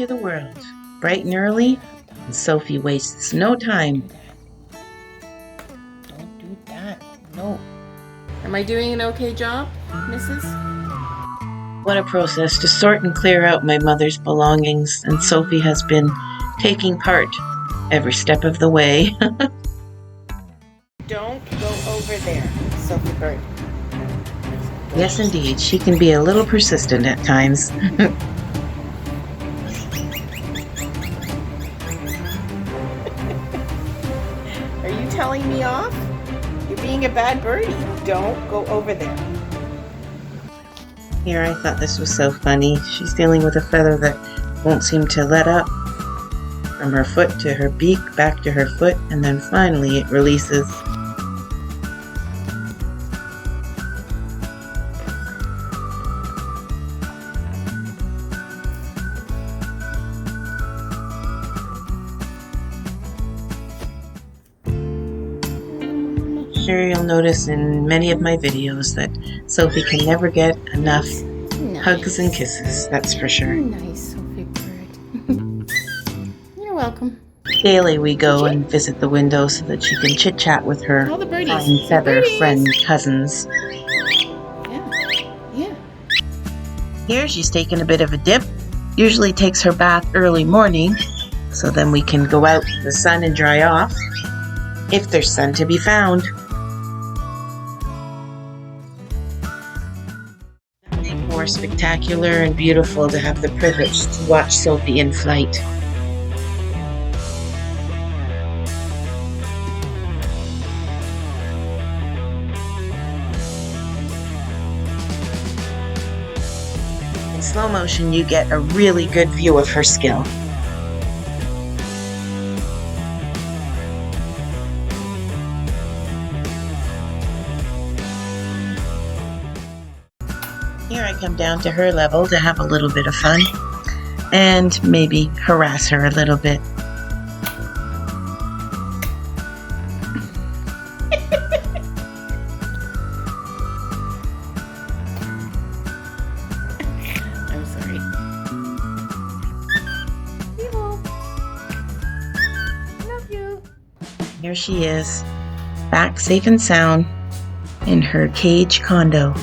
to the world, bright and early, and Sophie wastes no time. Don't do that. No. Am I doing an okay job, Mrs.? What a process to sort and clear out my mother's belongings, and Sophie has been taking part every step of the way. Don't go over there, Sophie Bird. Yes, indeed, she can be a little persistent at times. Are you telling me off? You're being a bad birdie. Don't go over there. Here, I thought this was so funny. She's dealing with a feather that won't seem to let up. From her foot to her beak, back to her foot, and then finally it releases. Sure, you'll notice in many of my videos that Sophie can never get enough hugs and kisses, that's for sure. Nice, Sophie Bird. You're welcome. Daily we go and visit the window so that she can chit-chat with her All the birdies. fine feather friend cousins. Yeah. Here she's taking a bit of a dip. Usually takes her bath early morning, so then we can go out in the sun and dry off, if there's sun to be found. Nothing more spectacular and beautiful to have the privilege to watch Sophie in flight. In slow motion, you get a really good view of her skill. Here I come down to her level to have a little bit of fun and maybe harass her a little bit. I'm sorry. Love you. Here she is, back safe and sound in her cage condo.